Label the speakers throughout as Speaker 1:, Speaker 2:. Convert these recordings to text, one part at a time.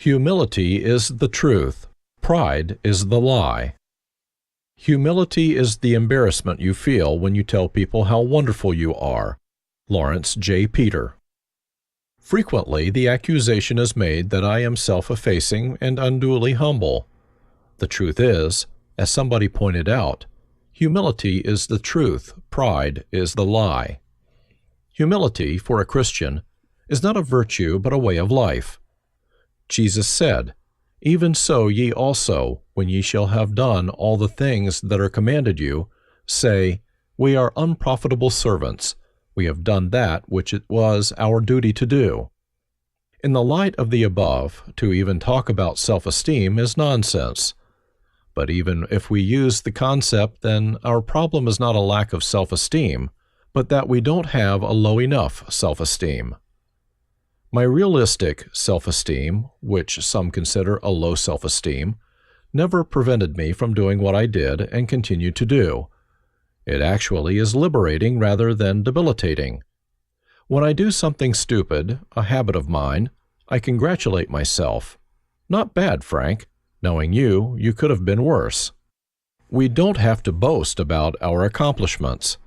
Speaker 1: Humility is the truth. Pride is the lie. Humility is the embarrassment you feel when you tell people how wonderful you are. Lawrence J. Peter. Frequently, the accusation is made that I am self-effacing and unduly humble. The truth is, as somebody pointed out, humility is the truth, pride is the lie. Humility, for a Christian, is not a virtue but a way of life. Jesus said, "Even so ye also, when ye shall have done all the things that are commanded you, say, We are unprofitable servants. We have done that which it was our duty to do." In the light of the above, to even talk about self-esteem is nonsense. But even if we use the concept, then our problem is not a lack of self-esteem, but that we don't have a low enough self-esteem. My realistic self-esteem, which some consider a low self-esteem, never prevented me from doing what I did and continue to do. It actually is liberating rather than debilitating. When I do something stupid, a habit of mine, I congratulate myself. Not bad, Frank. Knowing you could have been worse. We don't have to boast about our accomplishments.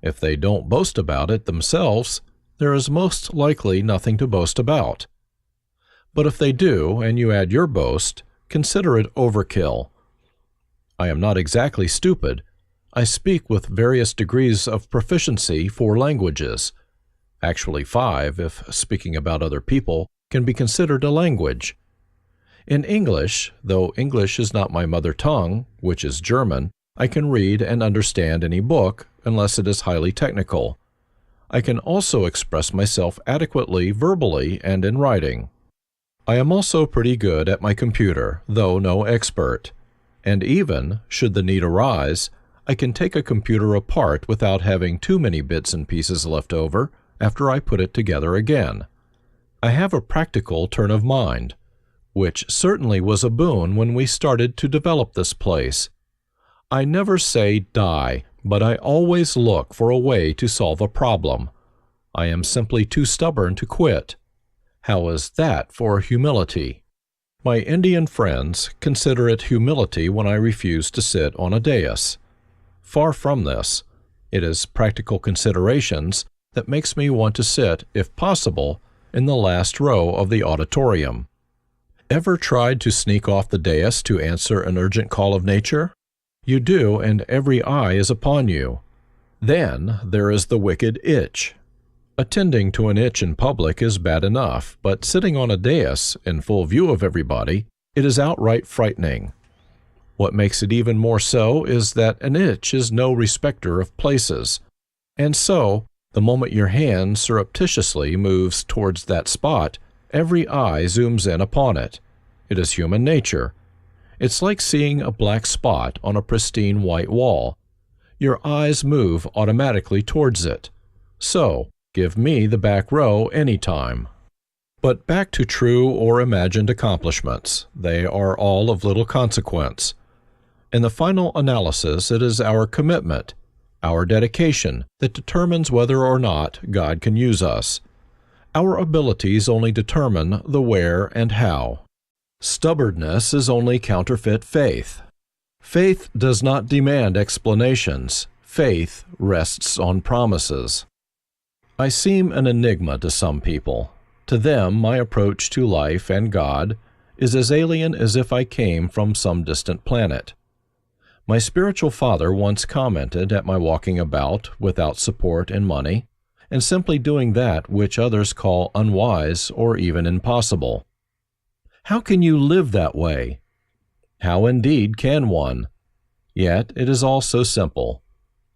Speaker 1: If they don't boast about it themselves, there is most likely nothing to boast about. But if they do, and you add your boast, consider it overkill. I am not exactly stupid. I speak with various degrees of proficiency 4 languages. Actually 5, if speaking about other people can be considered a language. In English, though English is not my mother tongue, which is German, I can read and understand any book, unless it is highly technical. I can also express myself adequately verbally and in writing. I am also pretty good at my computer, though no expert. And even, should the need arise, I can take a computer apart without having too many bits and pieces left over after I put it together again. I have a practical turn of mind, which certainly was a boon when we started to develop this place. I never say die, but I always look for a way to solve a problem. I am simply too stubborn to quit. How is that for humility? My Indian friends consider it humility when I refuse to sit on a dais. Far from this. It is practical considerations that makes me want to sit, if possible, in the last row of the auditorium. Ever tried to sneak off the dais to answer an urgent call of nature? You do, and every eye is upon you. Then there is the wicked itch. Attending to an itch in public is bad enough, but sitting on a dais, in full view of everybody, it is outright frightening. What makes it even more so is that an itch is no respecter of places. And so, the moment your hand surreptitiously moves towards that spot, every eye zooms in upon it. It is human nature. It's like seeing a black spot on a pristine white wall. Your eyes move automatically towards it. So, give me the back row any time. But back to true or imagined accomplishments. They are all of little consequence. In the final analysis, it is our commitment, our dedication, that determines whether or not God can use us. Our abilities only determine the where and how. Stubbornness is only counterfeit faith. Faith does not demand explanations. Faith rests on promises. I seem an enigma to some people. To them, my approach to life and God is as alien as if I came from some distant planet. My spiritual father once commented at my walking about without support and money, and simply doing that which others call unwise or even impossible. How can you live that way? How indeed can one? Yet it is all so simple.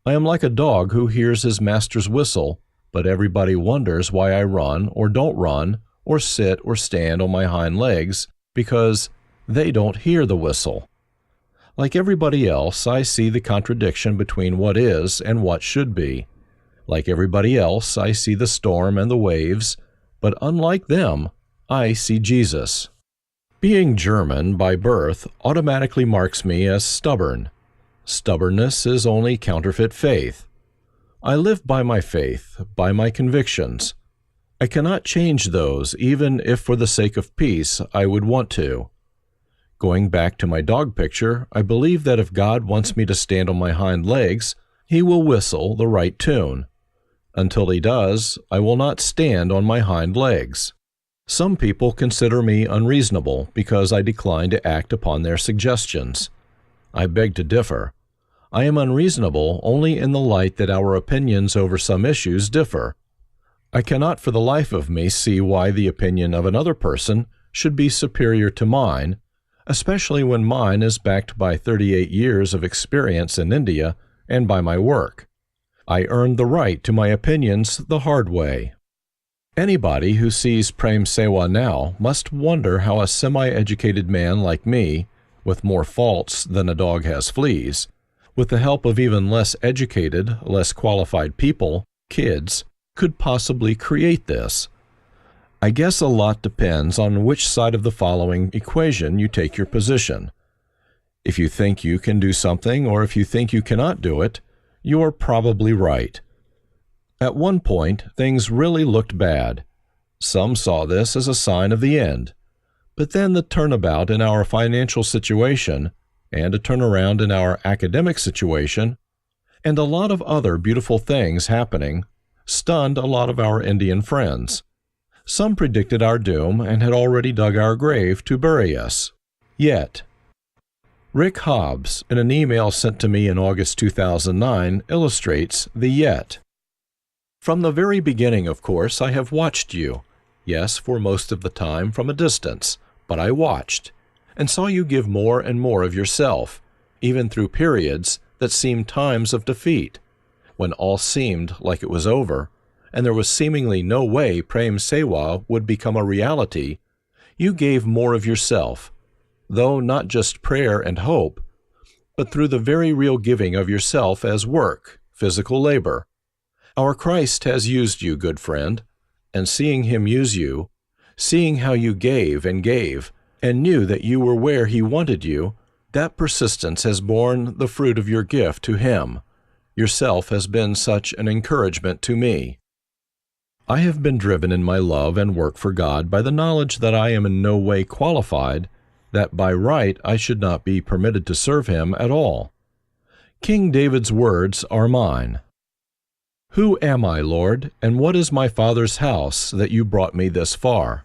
Speaker 1: I am like a dog who hears his master's whistle, but everybody wonders why I run or don't run or sit or stand on my hind legs because they don't hear the whistle. Like everybody else, I see the contradiction between what is and what should be. Like everybody else, I see the storm and the waves, but unlike them, I see Jesus. Being German by birth automatically marks me as stubborn. Stubbornness is only counterfeit faith. I live by my faith, by my convictions. I cannot change those, even if for the sake of peace I would want to. Going back to my dog picture, I believe that if God wants me to stand on my hind legs, He will whistle the right tune. Until He does, I will not stand on my hind legs. Some people consider me unreasonable because I decline to act upon their suggestions. I beg to differ. I am unreasonable only in the light that our opinions over some issues differ. I cannot for the life of me see why the opinion of another person should be superior to mine, especially when mine is backed by 38 years of experience in India and by my work. I earned the right to my opinions the hard way. Anybody who sees Prem Sewa now must wonder how a semi-educated man like me, with more faults than a dog has fleas, with the help of even less educated, less qualified people, kids, could possibly create this. I guess a lot depends on which side of the following equation you take your position. If you think you can do something or if you think you cannot do it, you are probably right. At one point, things really looked bad. Some saw this as a sign of the end. But then the turnabout in our financial situation, and a turnaround in our academic situation, and a lot of other beautiful things happening, stunned a lot of our Indian friends. Some predicted our doom and had already dug our grave to bury us. Yet, Rick Hobbs, in an email sent to me in August 2009, illustrates the yet. From the very beginning, of course, I have watched you. Yes, for most of the time from a distance, but I watched, and saw you give more and more of yourself, even through periods that seemed times of defeat, when all seemed like it was over, and there was seemingly no way Prem Sewa would become a reality. You gave more of yourself, though not just prayer and hope, but through the very real giving of yourself as work, physical labor. Our Christ has used you, good friend, and seeing Him use you, seeing how you gave, and knew that you were where He wanted you, that persistence has borne the fruit of your gift to Him. Yourself has been such an encouragement to me. I have been driven in my love and work for God by the knowledge that I am in no way qualified, that by right I should not be permitted to serve Him at all. King David's words are mine. Who am I, Lord, and what is my Father's house that you brought me this far?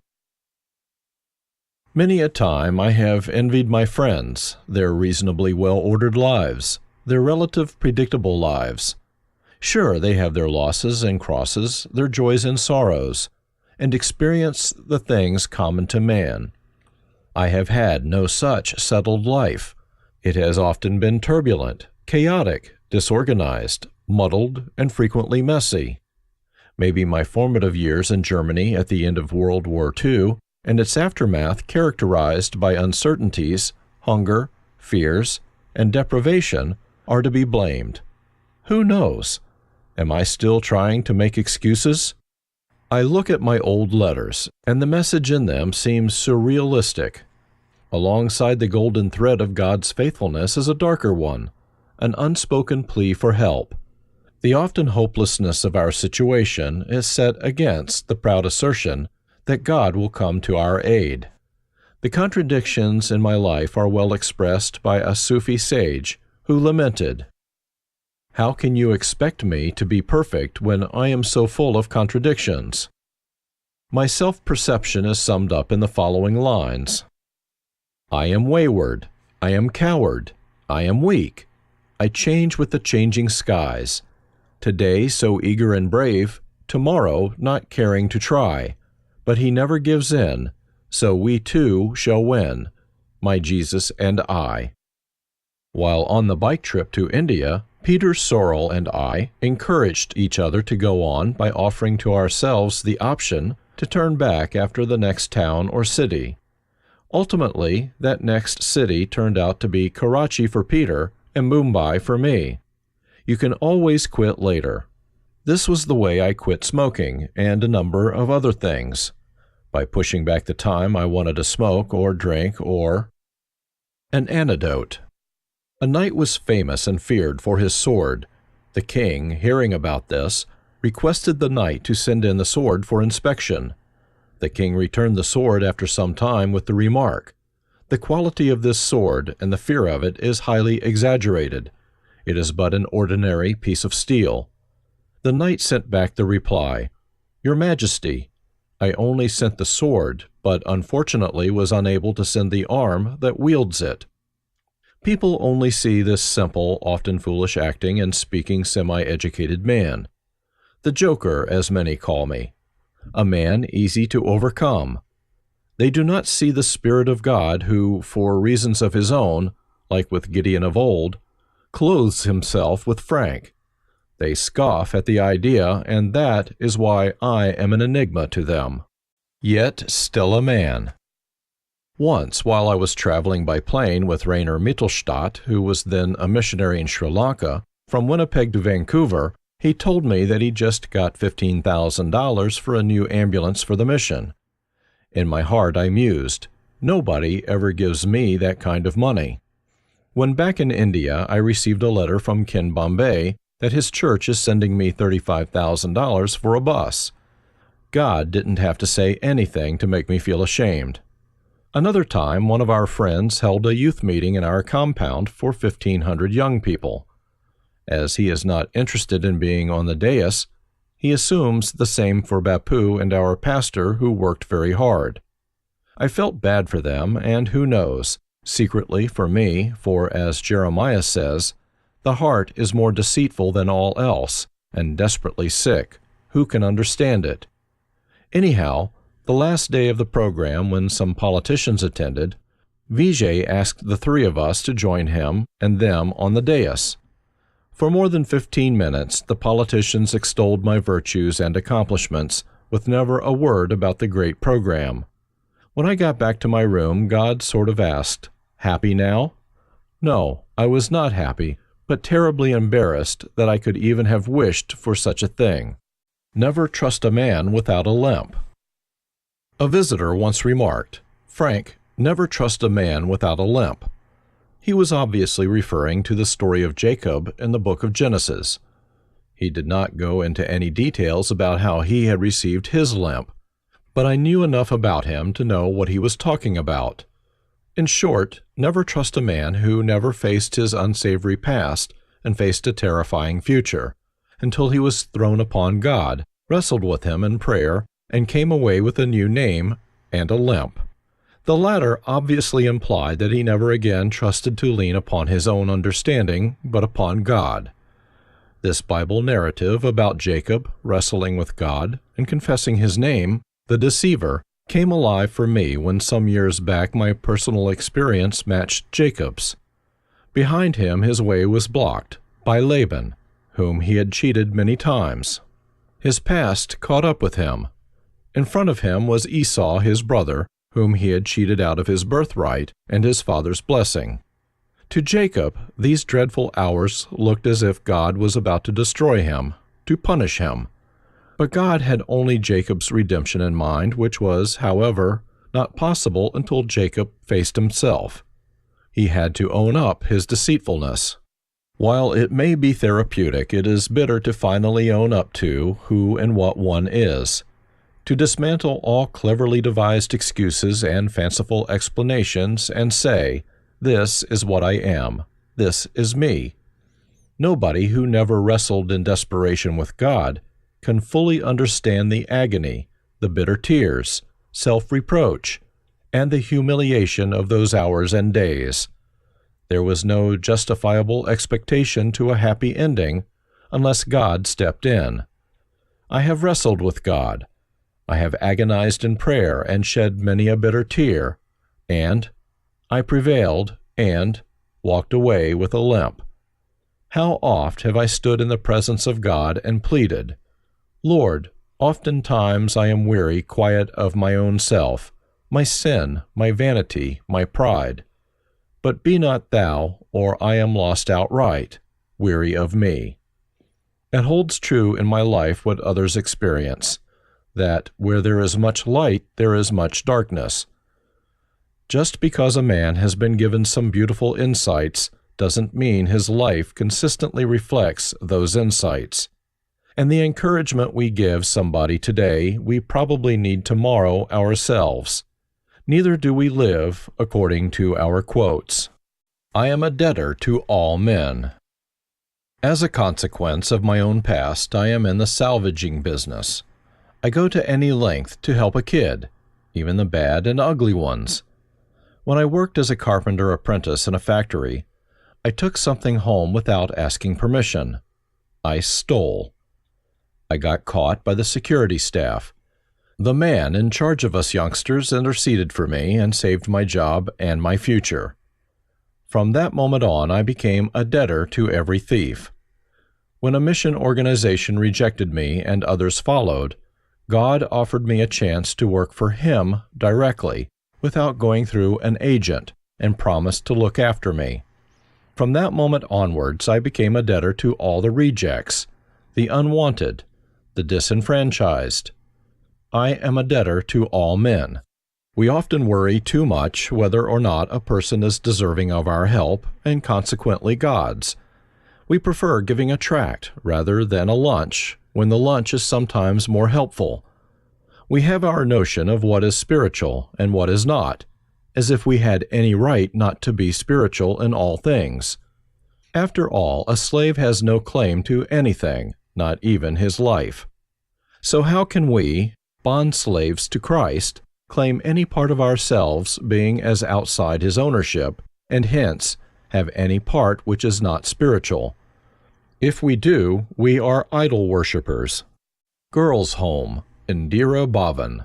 Speaker 1: Many a time I have envied my friends, their reasonably well-ordered lives, their relative predictable lives. Sure, they have their losses and crosses, their joys and sorrows, and experience the things common to man. I have had no such settled life. It has often been turbulent, chaotic, disorganized, muddled, and frequently messy. Maybe my formative years in Germany at the end of World War II and its aftermath characterized by uncertainties, hunger, fears, and deprivation are to be blamed. Who knows? Am I still trying to make excuses? I look at my old letters, and the message in them seems surrealistic. Alongside the golden thread of God's faithfulness is a darker one, an unspoken plea for help. The often hopelessness of our situation is set against the proud assertion that God will come to our aid. The contradictions in my life are well expressed by a Sufi sage who lamented, "How can you expect me to be perfect when I am so full of contradictions?" My self-perception is summed up in the following lines. I am wayward, I am coward, I am weak, I change with the changing skies. Today so eager and brave, tomorrow not caring to try. But He never gives in, so we too shall win, my Jesus and I. While on the bike trip to India, Peter Sorrell and I encouraged each other to go on by offering to ourselves the option to turn back after the next town or city. Ultimately, that next city turned out to be Karachi for Peter and Mumbai for me. You can always quit later. This was the way I quit smoking and a number of other things, by pushing back the time I wanted to smoke or drink or... An anecdote. A knight was famous and feared for his sword. The king, hearing about this, requested the knight to send in the sword for inspection. The king returned the sword after some time with the remark, "The quality of this sword and the fear of it is highly exaggerated. It is but an ordinary piece of steel." The knight sent back the reply, "Your Majesty, I only sent the sword, but unfortunately was unable to send the arm that wields it." People only see this simple, often foolish acting and speaking semi-educated man. The joker, as many call me. A man easy to overcome. They do not see the Spirit of God who, for reasons of his own, like with Gideon of old, clothes himself with frank. They scoff at the idea, and that is why I am an enigma to them. Yet still a man. Once, while I was traveling by plane with Rainer Mittelstadt, who was then a missionary in Sri Lanka, from Winnipeg to Vancouver, he told me that he just got $15,000 for a new ambulance for the mission. In my heart I mused, nobody ever gives me that kind of money. When back in India, I received a letter from Ken Bombay that his church is sending me $35,000 for a bus. God didn't have to say anything to make me feel ashamed. Another time, one of our friends held a youth meeting in our compound for 1,500 young people. As he is not interested in being on the dais, he assumes the same for Bapu and our pastor, who worked very hard. I felt bad for them, and who knows, secretly for me, for as Jeremiah says, "The heart is more deceitful than all else, and desperately sick. Who can understand it?" Anyhow, the last day of the program, when some politicians attended, Vijay asked the three of us to join him and them on the dais. For more than 15 minutes, the politicians extolled my virtues and accomplishments, with never a word about the great program. When I got back to my room, God sort of asked, "Happy now?" No, I was not happy, but terribly embarrassed that I could even have wished for such a thing. Never trust a man without a limp. A visitor once remarked, "Frank, never trust a man without a limp." He was obviously referring to the story of Jacob in the book of Genesis. He did not go into any details about how he had received his limp, but I knew enough about him to know what he was talking about. In short, never trust a man who never faced his unsavory past and faced a terrifying future, until he was thrown upon God, wrestled with him in prayer, and came away with a new name and a limp. The latter obviously implied that he never again trusted to lean upon his own understanding, but upon God. This Bible narrative about Jacob wrestling with God and confessing his name, the deceiver, came alive for me when some years back my personal experience matched Jacob's. Behind him his way was blocked by Laban, whom he had cheated many times. His past caught up with him. In front of him was Esau, his brother, whom he had cheated out of his birthright and his father's blessing. To Jacob, these dreadful hours looked as if God was about to destroy him, to punish him. But God had only Jacob's redemption in mind, which was, however, not possible until Jacob faced himself. He had to own up his deceitfulness. While it may be therapeutic, it is bitter to finally own up to who and what one is, to dismantle all cleverly devised excuses and fanciful explanations and say, "This is what I am. This is me." Nobody who never wrestled in desperation with God can fully understand the agony, the bitter tears, self-reproach, and the humiliation of those hours and days. There was no justifiable expectation to a happy ending unless God stepped in. I have wrestled with God. I have agonized in prayer and shed many a bitter tear, and I prevailed and walked away with a limp. How oft have I stood in the presence of God and pleaded, "Lord, oftentimes I am weary quiet of my own self, my sin, my vanity, my pride. But be not thou, or I am lost outright, weary of me." It holds true in my life what others experience, that where there is much light, there is much darkness. Just because a man has been given some beautiful insights doesn't mean his life consistently reflects those insights. And the encouragement we give somebody today, we probably need tomorrow ourselves. Neither do we live according to our quotes. I am a debtor to all men. As a consequence of my own past, I am in the salvaging business. I go to any length to help a kid, even the bad and ugly ones. When I worked as a carpenter apprentice in a factory, I took something home without asking permission. I stole. I got caught by the security staff. The man in charge of us youngsters interceded for me and saved my job and my future. From that moment on, I became a debtor to every thief. When a mission organization rejected me and others followed, God offered me a chance to work for Him directly without going through an agent and promised to look after me. From that moment onwards, I became a debtor to all the rejects, the unwanted, the disenfranchised. I am a debtor to all men. We often worry too much whether or not a person is deserving of our help, and consequently God's. We prefer giving a tract rather than a lunch, when the lunch is sometimes more helpful. We have our notion of what is spiritual and what is not, as if we had any right not to be spiritual in all things. After all, a slave has no claim to anything, not even his life. So how can we, bond-slaves to Christ, claim any part of ourselves being as outside His ownership, and hence have any part which is not spiritual? If we do, we are idol worshippers. Girls' Home, Indira Bhavan.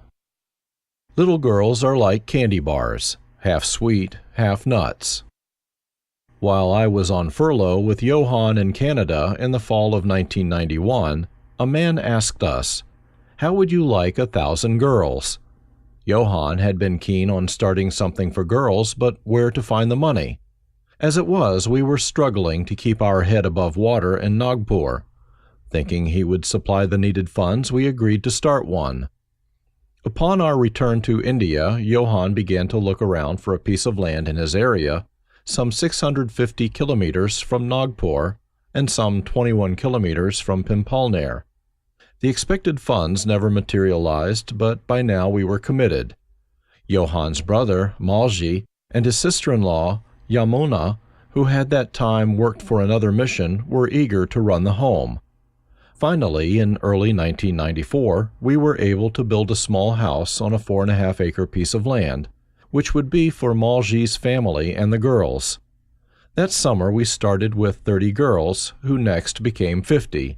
Speaker 1: Little girls are like candy bars, half sweet, half nuts. While I was on furlough with Johann in Canada in the fall of 1991, a man asked us, "How would you like 1,000 girls?" Johann had been keen on starting something for girls, but where to find the money? As it was, we were struggling to keep our head above water in Nagpur. Thinking he would supply the needed funds, we agreed to start one. Upon our return to India, Johann began to look around for a piece of land in his area, some 650 kilometers from Nagpur and some 21 kilometers from Pimpalner. The expected funds never materialized, but by now we were committed. Johann's brother, Malji, and his sister-in-law, Yamuna, who had that time worked for another mission, were eager to run the home. Finally, in early 1994, we were able to build a small house on a 4.5-acre piece of land, which would be for Malji's family and the girls. That summer we started with 30 girls, who next became 50.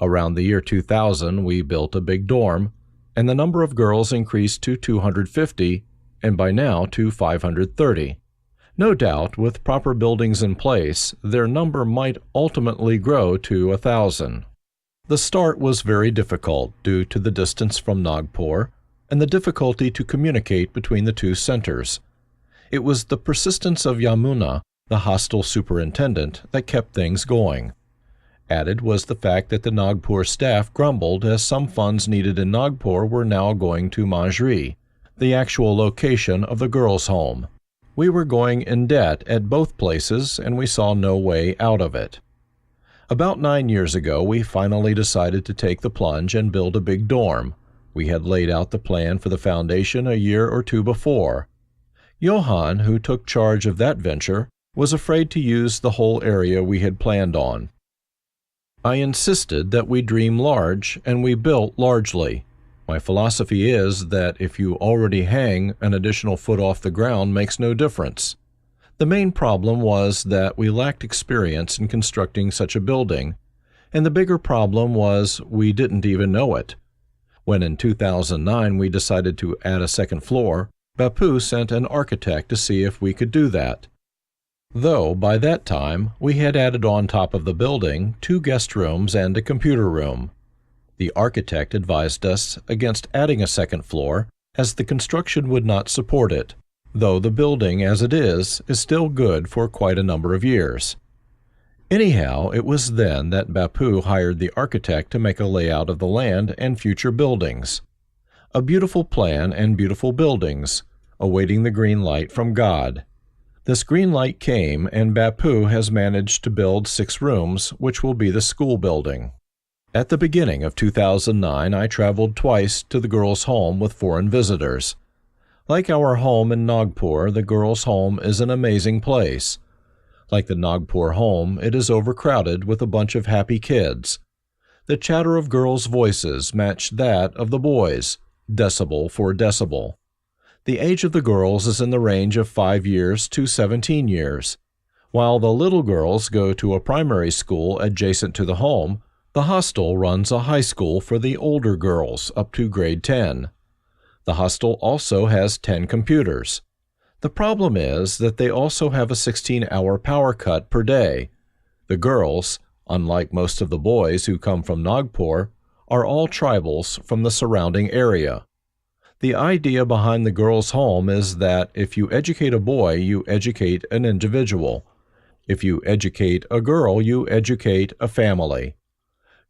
Speaker 1: Around the year 2000, we built a big dorm, and the number of girls increased to 250, and by now to 530. No doubt, with proper buildings in place, their number might ultimately grow to 1,000. The start was very difficult due to the distance from Nagpur and the difficulty to communicate between the two centers. It was the persistence of Yamuna, the hostile superintendent, that kept things going. Added was the fact that the Nagpur staff grumbled as some funds needed in Nagpur were now going to Manjri, the actual location of the girls' home. We were going in debt at both places, and we saw no way out of it. About 9 years ago, we finally decided to take the plunge and build a big dorm. We had laid out the plan for the foundation a year or two before. Johann, who took charge of that venture, was afraid to use the whole area we had planned on. I insisted that we dream large, and we built largely. My philosophy is that if you already hang, an additional foot off the ground makes no difference. The main problem was that we lacked experience in constructing such a building, and the bigger problem was we didn't even know it. When in 2009 we decided to add a second floor, Bapu sent an architect to see if we could do that. Though by that time we had added on top of the building 2 guest rooms and a computer room. The architect advised us against adding a second floor, as the construction would not support it, though the building as it is still good for quite a number of years. Anyhow, it was then that Bapu hired the architect to make a layout of the land and future buildings. A beautiful plan and beautiful buildings, awaiting the green light from God. This green light came, and Bapu has managed to build 6 rooms, which will be the school building. At the beginning of 2009, I traveled twice to the girls' home with foreign visitors. Like our home in Nagpur, the girls' home is an amazing place. Like the Nagpur home, it is overcrowded with a bunch of happy kids. The chatter of girls' voices matched that of the boys, decibel for decibel. The age of the girls is in the range of 5 years to 17 years. While the little girls go to a primary school adjacent to the home, the hostel runs a high school for the older girls up to grade 10. The hostel also has 10 computers. The problem is that they also have a 16-hour power cut per day. The girls, unlike most of the boys who come from Nagpur, are all tribals from the surrounding area. The idea behind the girls' home is that if you educate a boy, you educate an individual. If you educate a girl, you educate a family.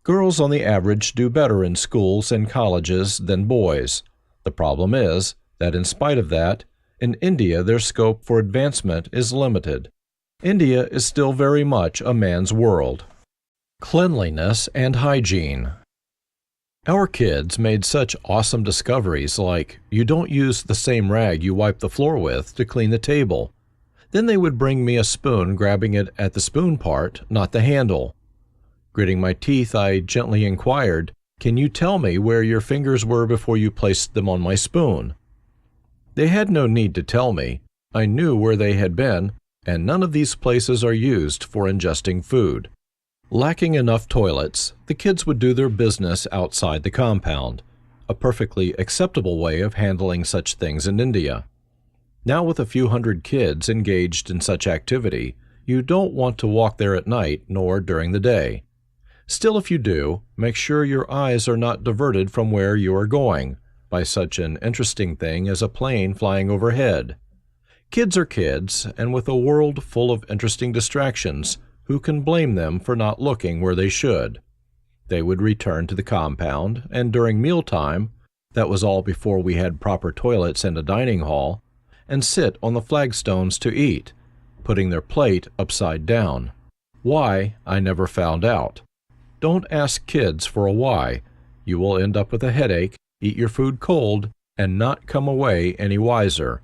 Speaker 1: Girls on the average do better in schools and colleges than boys. The problem is that in spite of that, in India their scope for advancement is limited. India is still very much a man's world. Cleanliness and hygiene. Our kids made such awesome discoveries like, you don't use the same rag you wipe the floor with to clean the table. Then they would bring me a spoon, grabbing it at the spoon part, not the handle. Gritting my teeth, I gently inquired, "Can you tell me where your fingers were before you placed them on my spoon?" They had no need to tell me. I knew where they had been, and none of these places are used for ingesting food. Lacking enough toilets, the kids would do their business outside the compound, a perfectly acceptable way of handling such things in India. Now with a few hundred kids engaged in such activity, you don't want to walk there at night nor during the day. Still, if you do, make sure your eyes are not diverted from where you are going by such an interesting thing as a plane flying overhead. Kids are kids, and with a world full of interesting distractions, who can blame them for not looking where they should? They would return to the compound, and during mealtime, that was all before we had proper toilets and a dining hall, and sit on the flagstones to eat, putting their plate upside down. Why, I never found out. Don't ask kids for a why. You will end up with a headache, eat your food cold, and not come away any wiser.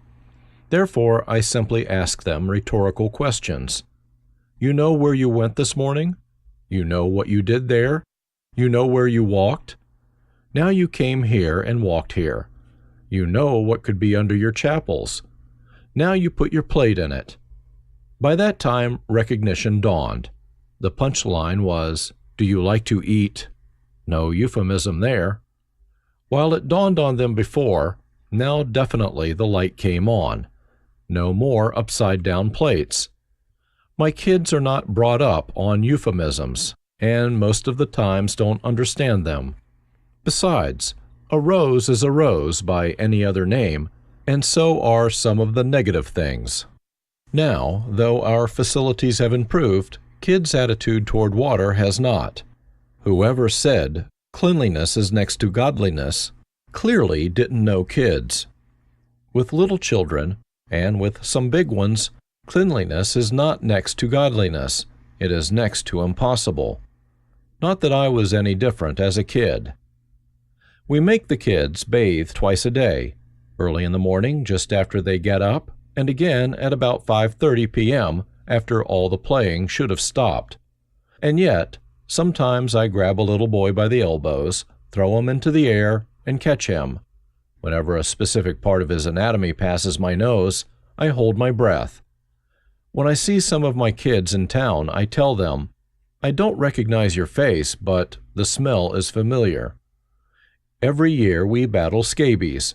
Speaker 1: Therefore, I simply ask them rhetorical questions. You know where you went this morning? You know what you did there? You know where you walked? Now you came here and walked here. You know what could be under your chapels. Now you put your plate in it. By that time, recognition dawned. The punchline was, "Do you like to eat?" No euphemism there. While it dawned on them before, now definitely the light came on. No more upside-down plates. My kids are not brought up on euphemisms, and most of the times don't understand them. Besides, a rose is a rose by any other name, and so are some of the negative things. Now, though our facilities have improved, kids' attitude toward water has not. Whoever said, "Cleanliness is next to godliness," clearly didn't know kids. With little children, and with some big ones, cleanliness is not next to godliness. It is next to impossible. Not that I was any different as a kid. We make the kids bathe twice a day, early in the morning just after they get up, and again at about 5:30 p.m. after all the playing should have stopped. And yet, sometimes I grab a little boy by the elbows, throw him into the air, and catch him. Whenever a specific part of his anatomy passes my nose, I hold my breath. When I see some of my kids in town, I tell them, "I don't recognize your face, but the smell is familiar." Every year we battle scabies.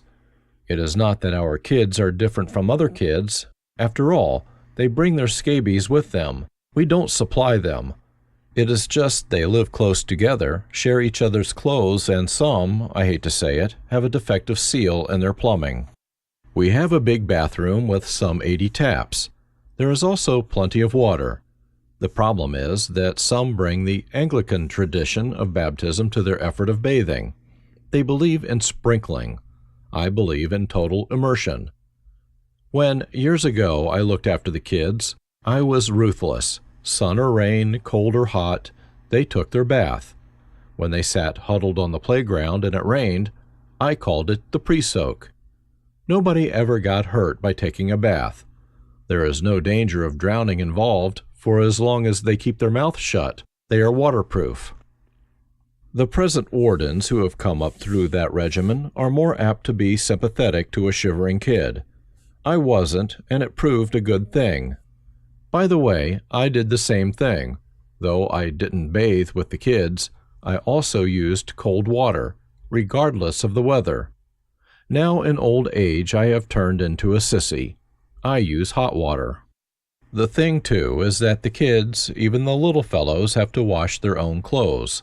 Speaker 1: It is not that our kids are different from other kids. After all, they bring their scabies with them. We don't supply them. It is just they live close together, share each other's clothes, and some, I hate to say it, have a defective seal in their plumbing. We have a big bathroom with some 80 taps. There is also plenty of water. The problem is that some bring the Anglican tradition of baptism to their effort of bathing. They believe in sprinkling. I believe in total immersion. When, years ago, I looked after the kids, I was ruthless. Sun or rain, cold or hot, they took their bath. When they sat huddled on the playground and it rained, I called it the pre-soak. Nobody ever got hurt by taking a bath. There is no danger of drowning involved, for as long as they keep their mouth shut, they are waterproof. The present wardens who have come up through that regimen are more apt to be sympathetic to a shivering kid. I wasn't, and it proved a good thing. By the way, I did the same thing. Though I didn't bathe with the kids, I also used cold water, regardless of the weather. Now in old age I have turned into a sissy. I use hot water. The thing, too, is that the kids, even the little fellows, have to wash their own clothes.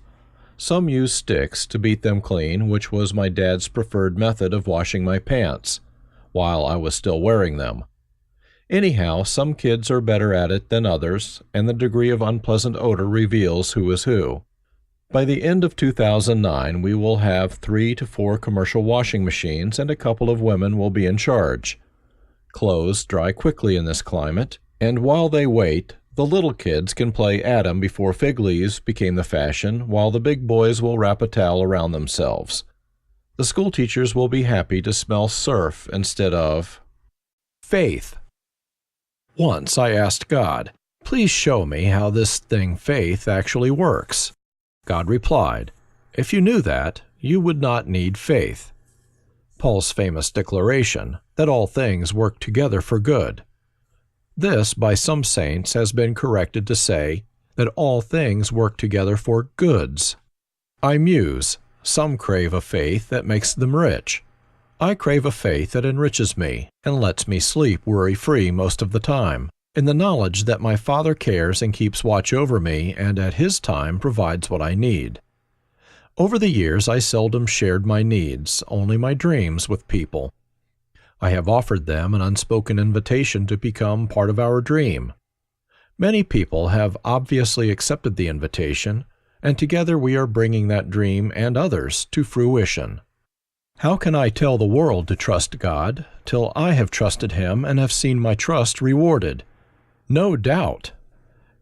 Speaker 1: Some use sticks to beat them clean, which was my dad's preferred method of washing my pants, while I was still wearing them. Anyhow, some kids are better at it than others, and the degree of unpleasant odor reveals who is who. By the end of 2009, we will have 3 to 4 commercial washing machines, and a couple of women will be in charge. Clothes dry quickly in this climate, and while they wait, the little kids can play Adam before fig leaves became the fashion, while the big boys will wrap a towel around themselves. The school teachers will be happy to smell surf instead of faith. Once I asked God, "Please show me how this thing faith actually works." God replied, "If you knew that, you would not need faith." Paul's famous declaration that all things work together for good. This, by some saints, has been corrected to say that all things work together for goods. I muse. Some crave a faith that makes them rich. I crave a faith that enriches me and lets me sleep worry-free most of the time, in the knowledge that my Father cares and keeps watch over me and at His time provides what I need. Over the years I seldom shared my needs, only my dreams, with people. I have offered them an unspoken invitation to become part of our dream. Many people have obviously accepted the invitation, and together we are bringing that dream and others to fruition. How can I tell the world to trust God till I have trusted Him and have seen my trust rewarded? No doubt.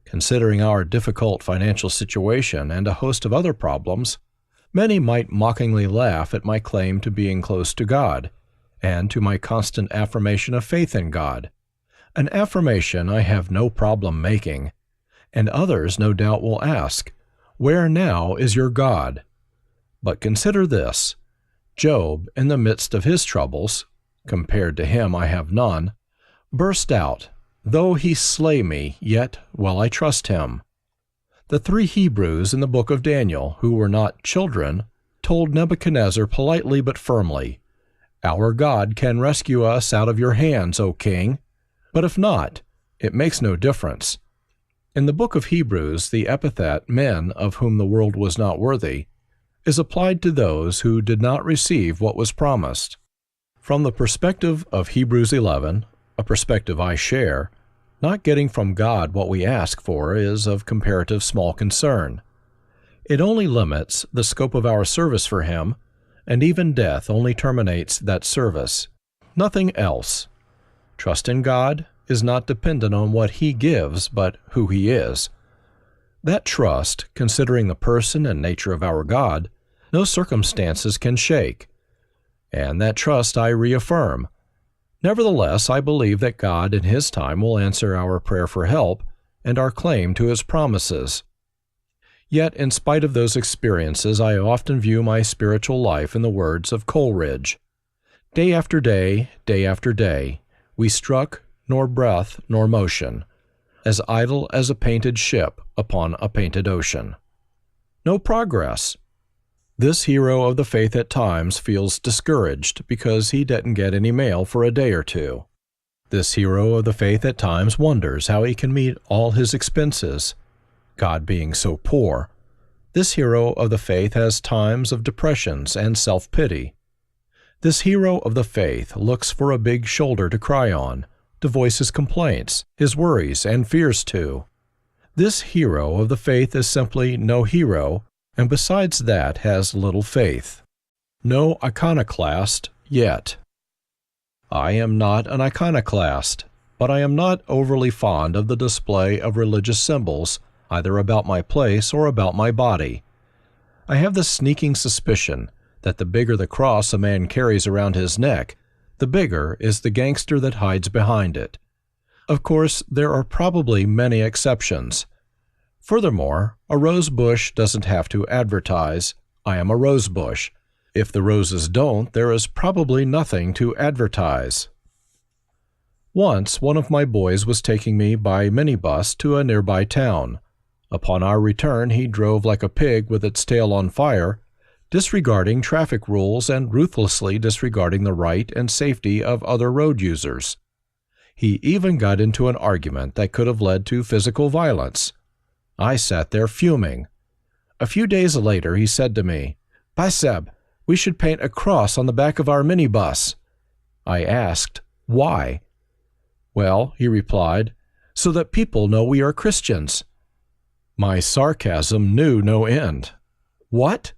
Speaker 1: Considering our difficult financial situation and a host of other problems, many might mockingly laugh at my claim to being close to God, and to my constant affirmation of faith in God, an affirmation I have no problem making, and others no doubt will ask, "Where now is your God?" But consider this. Job, in the midst of his troubles, compared to him I have none, burst out, "Though he slay me, yet will I trust him." The 3 Hebrews in the book of Daniel, who were not children, told Nebuchadnezzar politely but firmly, "Our God can rescue us out of your hands, O king. But if not, it makes no difference." In the book of Hebrews, the epithet "men of whom the world was not worthy" is applied to those who did not receive what was promised. From the perspective of Hebrews 11, a perspective I share, not getting from God what we ask for is of comparative small concern. It only limits the scope of our service for Him, and even death only terminates that service. Nothing else. Trust in God is not dependent on what He gives, but who He is. That trust, considering the person and nature of our God, no circumstances can shake. And that trust I reaffirm. Nevertheless, I believe that God in His time will answer our prayer for help and our claim to His promises. Yet, in spite of those experiences, I often view my spiritual life in the words of Coleridge. Day after day, we struck, nor breath nor motion, as idle as a painted ship upon a painted ocean. No progress. This hero of the faith at times feels discouraged because he didn't get any mail for a day or two. This hero of the faith at times wonders how he can meet all his expenses, God being so poor. This hero of the faith has times of depressions and self-pity. This hero of the faith looks for a big shoulder to cry on, to voice his complaints, his worries, and fears to. This hero of the faith is simply no hero, and besides that has little faith. No iconoclast yet. I am not an iconoclast, but I am not overly fond of the display of religious symbols, either about my place or about my body. I have the sneaking suspicion that the bigger the cross a man carries around his neck, the bigger is the gangster that hides behind it. Of course, there are probably many exceptions. Furthermore, a rose bush doesn't have to advertise, "I am a rose bush." If the roses don't, there is probably nothing to advertise. Once, one of my boys was taking me by minibus to a nearby town. Upon our return, he drove like a pig with its tail on fire, disregarding traffic rules and ruthlessly disregarding the right and safety of other road users. He even got into an argument that could have led to physical violence. I sat there fuming. A few days later, he said to me, "By Seb, we should paint a cross on the back of our minibus." I asked, "Why?" "Well," he replied, "so that people know we are Christians." My sarcasm knew no end. "What?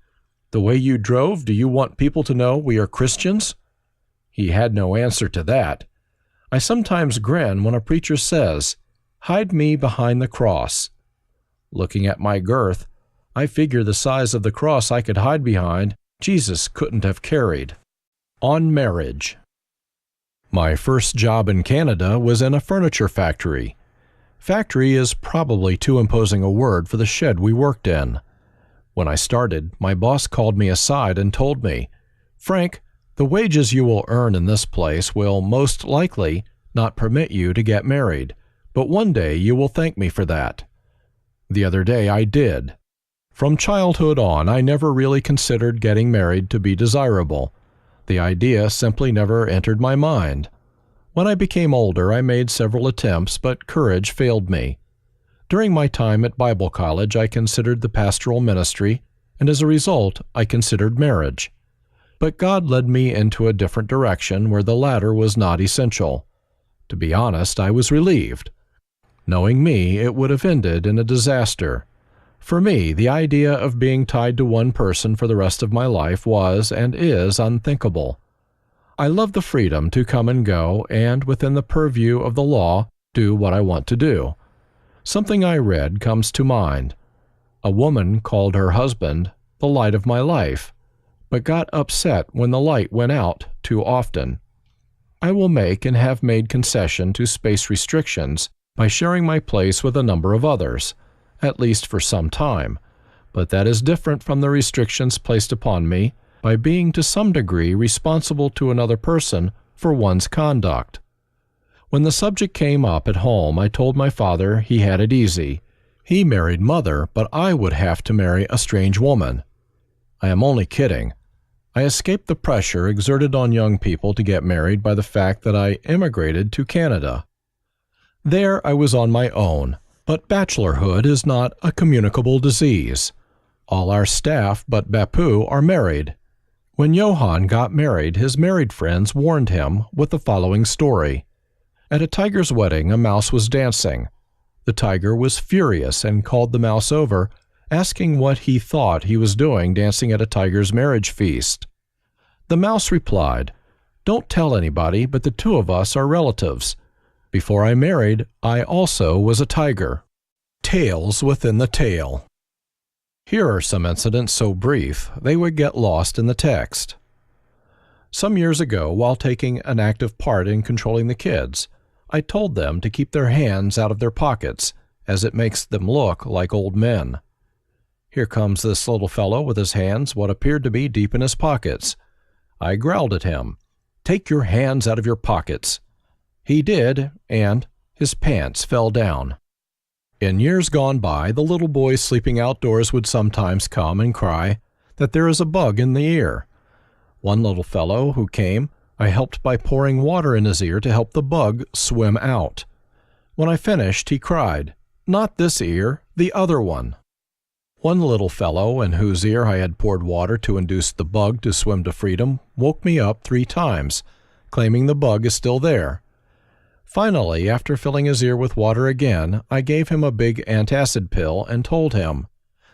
Speaker 1: The way you drove, do you want people to know we are Christians?" He had no answer to that. I sometimes grin when a preacher says, "Hide me behind the cross." Looking at my girth, I figure the size of the cross I could hide behind, Jesus couldn't have carried. On marriage. My first job in Canada was in a furniture factory. Factory is probably too imposing a word for the shed we worked in. When I started, my boss called me aside and told me, "Frank, the wages you will earn in this place will most likely not permit you to get married, but one day you will thank me for that." The other day I did. From childhood on, I never really considered getting married to be desirable. The idea simply never entered my mind. When I became older, I made several attempts, but courage failed me. During my time at Bible college, I considered the pastoral ministry, and as a result, I considered marriage. But God led me into a different direction where the latter was not essential. To be honest, I was relieved. Knowing me, it would have ended in a disaster. For me, the idea of being tied to one person for the rest of my life was and is unthinkable. I love the freedom to come and go and, within the purview of the law, do what I want to do. Something I read comes to mind. A woman called her husband the light of my life, but got upset when the light went out too often. I will make and have made concession to space restrictions by sharing my place with a number of others, at least for some time, but that is different from the restrictions placed upon me by being to some degree responsible to another person for one's conduct. When the subject came up at home, I told my father he had it easy. He married mother, but I would have to marry a strange woman. I am only kidding. I escaped the pressure exerted on young people to get married by the fact that I immigrated to Canada. There I was on my own, but bachelorhood is not a communicable disease. All our staff but Bapu are married. When Johann got married, his married friends warned him with the following story. At a tiger's wedding, a mouse was dancing. The tiger was furious and called the mouse over, asking what he thought he was doing dancing at a tiger's marriage feast. The mouse replied, "Don't tell anybody, but the two of us are relatives. Before I married, I also was a tiger." Tales within the tale. Here are some incidents so brief they would get lost in the text. Some years ago, while taking an active part in controlling the kids, I told them to keep their hands out of their pockets, as it makes them look like old men. Here comes this little fellow with his hands what appeared to be deep in his pockets. I growled at him, "Take your hands out of your pockets." He did, and his pants fell down. In years gone by, the little boys sleeping outdoors would sometimes come and cry that there is a bug in the ear. One little fellow who came, I helped by pouring water in his ear to help the bug swim out. When I finished, he cried, "Not this ear, the other one." One little fellow, in whose ear I had poured water to induce the bug to swim to freedom, woke me up 3 times, claiming the bug is still there. Finally, after filling his ear with water again, I gave him a big antacid pill and told him,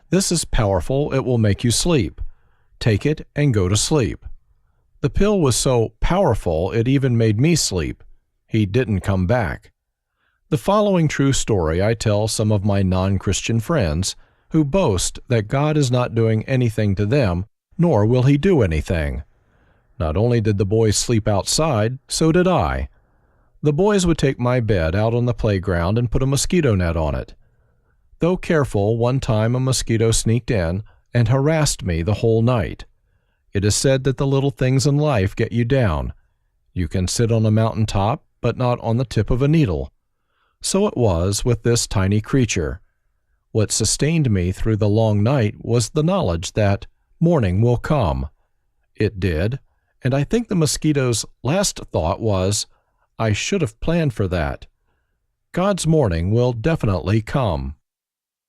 Speaker 1: "This is powerful, it will make you sleep. Take it and go to sleep." The pill was so powerful it even made me sleep. He didn't come back. The following true story I tell some of my non-Christian friends, who boast that God is not doing anything to them, nor will He do anything. Not only did the boys sleep outside, so did I. The boys would take my bed out on the playground and put a mosquito net on it. Though careful, one time a mosquito sneaked in and harassed me the whole night. It is said that the little things in life get you down. You can sit on a mountain top, but not on the tip of a needle. So it was with this tiny creature. What sustained me through the long night was the knowledge that morning will come. It did, and I think the mosquito's last thought was, I should have planned for that. God's morning will definitely come.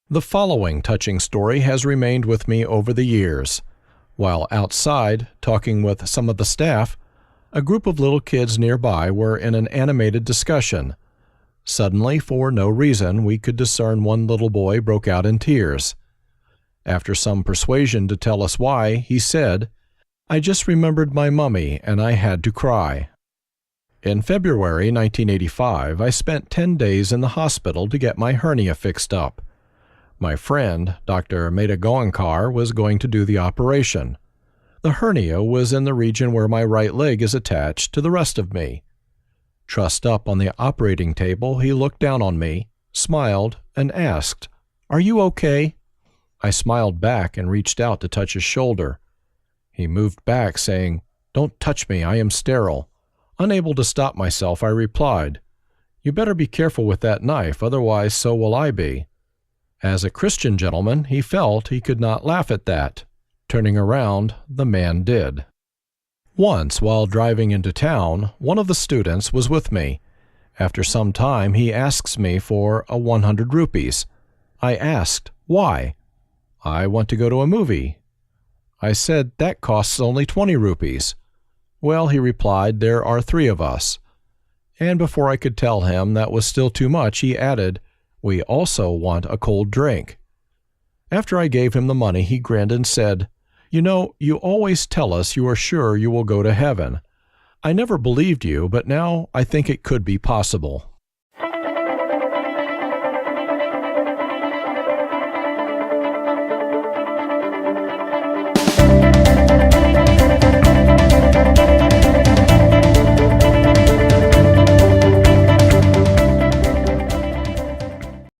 Speaker 1: The following touching story has remained with me over the years. While outside, talking with some of the staff, a group of little kids nearby were in an animated discussion. Suddenly, for no reason, we could discern one little boy broke out in tears. After some persuasion to tell us why, he said, "I just remembered my mummy and I had to cry." In February 1985, I spent 10 days in the hospital to get my hernia fixed up. My friend, Dr. Mehta-Goenka, was going to do the operation. The hernia was in the region where my right leg is attached to the rest of me. Trussed up on the operating table, he looked down on me, smiled, and asked, "Are you okay?" I smiled back and reached out to touch his shoulder. He moved back, saying, "Don't touch me, I am sterile." Unable to stop myself, I replied, "You better be careful with that knife, otherwise so will I be." As a Christian gentleman, he felt he could not laugh at that. Turning around, the man did. Once, while driving into town, one of the students was with me. After some time, he asks me for 100 rupees. I asked, "Why?" "I want to go to a movie." I said, "That costs only 20 rupees. "Well," he replied, "there are 3 of us." And before I could tell him that was still too much, he added, "We also want a cold drink." After I gave him the money, he grinned and said, "You know, you always tell us you are sure you will go to heaven. I never believed you, but now I think it could be possible."